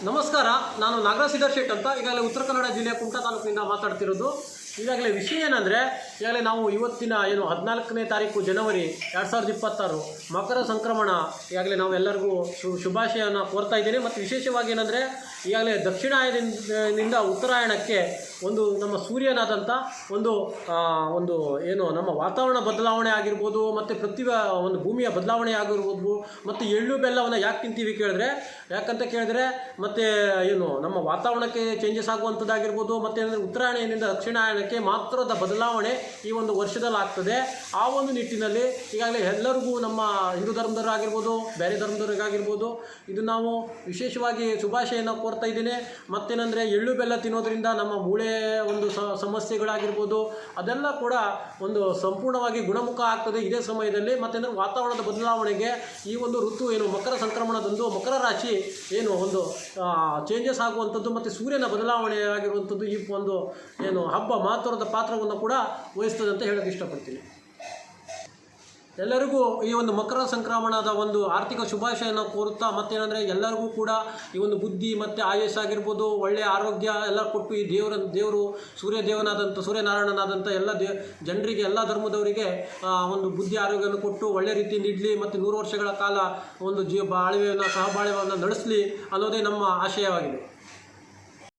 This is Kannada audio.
ನಮಸ್ಕಾರ, ನಾನು ನಾಗರಾಜ್ ಸಿದ್ದರ್ ಶೆಟ್ ಅಂತ. ಈಗಾಗಲೇ ಉತ್ತರ ಕನ್ನಡ ಜಿಲ್ಲೆಯ ಕುಮಟಾ ತಾಲೂಕಿನಿಂದ ಮಾತಾಡ್ತಿರೋದು. ಈಗಾಗಲೇ ವಿಷಯ ಏನಂದರೆ, ಈಗಾಗಲೇ ನಾವು ಇವತ್ತಿನ 14ನೇ ತಾರೀಕು ಜನವರಿ 2026 ಮಕರ ಸಂಕ್ರಮಣ. ಈಗಾಗಲೇ ನಾವು ಎಲ್ಲರಿಗೂ ಶುಭಾಶಯವನ್ನು ಕೋರ್ತಾ ಇದ್ದೇನೆ. ಮತ್ತು ವಿಶೇಷವಾಗಿ ಏನಂದರೆ, ಈಗಾಗಲೇ ದಕ್ಷಿಣಾಯನದಿಂದ ಉತ್ತರಾಯಣಕ್ಕೆ ಒಂದು ನಮ್ಮ ಸೂರ್ಯನಾದಂಥ ಒಂದು ಏನು ನಮ್ಮ ವಾತಾವರಣ ಬದಲಾವಣೆ ಆಗಿರ್ಬೋದು, ಮತ್ತು ಒಂದು ಭೂಮಿಯ ಬದಲಾವಣೆ ಆಗಿರ್ಬೋದು. ಮತ್ತು ಎಳ್ಳು ಬೆಲ್ಲವನ್ನು ಯಾಕೆ ತಿಂತೀವಿ ಯಾಕಂತ ಕೇಳಿದ್ರೆ ಮತ್ತು ಏನು ನಮ್ಮ ವಾತಾವರಣಕ್ಕೆ ಚೇಂಜಸ್ ಆಗುವಂಥದ್ದಾಗಿರ್ಬೋದು. ಮತ್ತು ಏನಂದರೆ ಉತ್ತರಾಯಣದಿಂದ ದಕ್ಷಿಣಾಯನಕ್ಕೆ ಮಾತ್ರದ ಬದಲಾವಣೆ ಈ ಒಂದು ವರ್ಷದಲ್ಲಿ ಆಗ್ತದೆ. ಆ ಒಂದು ನಿಟ್ಟಿನಲ್ಲಿ ಈಗಾಗಲೇ ಎಲ್ಲರಿಗೂ ನಮ್ಮ ಹಿಂದೂ ಧರ್ಮದವರಾಗಿರ್ಬೋದು, ಬೇರೆ ಧರ್ಮದವರಿಗಾಗಿರ್ಬೋದು, ಇದು ನಾವು ವಿಶೇಷವಾಗಿ ಶುಭಾಶಯನ ಕೋರ್ತಾ ಇದ್ದೀನಿ. ಮತ್ತೇನೆಂದರೆ, ಎಳ್ಳು ಬೆಲ್ಲ ತಿನ್ನೋದ್ರಿಂದ ನಮ್ಮ ಮೂಳೆ ಒಂದು ಸಮಸ್ಯೆಗಳಾಗಿರ್ಬೋದು, ಅದೆಲ್ಲ ಕೂಡ ಒಂದು ಸಂಪೂರ್ಣವಾಗಿ ಗುಣಮುಖ ಆಗ್ತದೆ ಇದೇ ಸಮಯದಲ್ಲಿ. ಮತ್ತೇಂದರೆ ವಾತಾವರಣದ ಬದಲಾವಣೆಗೆ ಈ ಒಂದು ಋತು ಏನು ಮಕರ ಸಂಕ್ರಮಣದಂದು ಮಕರ ರಾಶಿ ಏನು ಒಂದು ಚೇಂಜಸ್ ಆಗುವಂಥದ್ದು ಮತ್ತು ಸೂರ್ಯನ ಬದಲಾವಣೆ ಆಗಿರುವಂಥದ್ದು ಈ ಒಂದು ಏನು ಹಬ್ಬ ಮಹತ್ವದ ಪಾತ್ರವನ್ನು ಕೂಡ ವಹಿಸ್ತದೆ ಅಂತ ಹೇಳೋಕ್ಕೆ ಇಷ್ಟಪಡ್ತೀನಿ. ಎಲ್ಲರಿಗೂ ಈ ಒಂದು ಮಕರ ಸಂಕ್ರಮಣದ ಒಂದು ಆರ್ಥಿಕ ಶುಭಾಶಯನ ಕೋರುತ್ತಾ, ಮತ್ತೇನೆಂದರೆ ಎಲ್ಲರಿಗೂ ಕೂಡ ಈ ಒಂದು ಬುದ್ಧಿ ಮತ್ತು ಆಯುಷ್ ಆಗಿರ್ಬೋದು, ಒಳ್ಳೆಯ ಆರೋಗ್ಯ ಎಲ್ಲ ಕೊಟ್ಟು ಈ ದೇವರು ಸೂರ್ಯನಾರಾಯಣನಾದಂಥ ಎಲ್ಲ ಜನರಿಗೆ, ಎಲ್ಲ ಧರ್ಮದವರಿಗೆ ಒಂದು ಬುದ್ಧಿ ಆರೋಗ್ಯವನ್ನು ಕೊಟ್ಟು ಒಳ್ಳೆ ರೀತಿಯಿಂದ ಇಡಲಿ ಮತ್ತು 100 ವರ್ಷಗಳ ಕಾಲ ಒಂದು ಸಹಬಾಳ್ವೆಯನ್ನು ನಡೆಸಲಿ ಅನ್ನೋದೇ ನಮ್ಮ ಆಶಯವಾಗಿದೆ.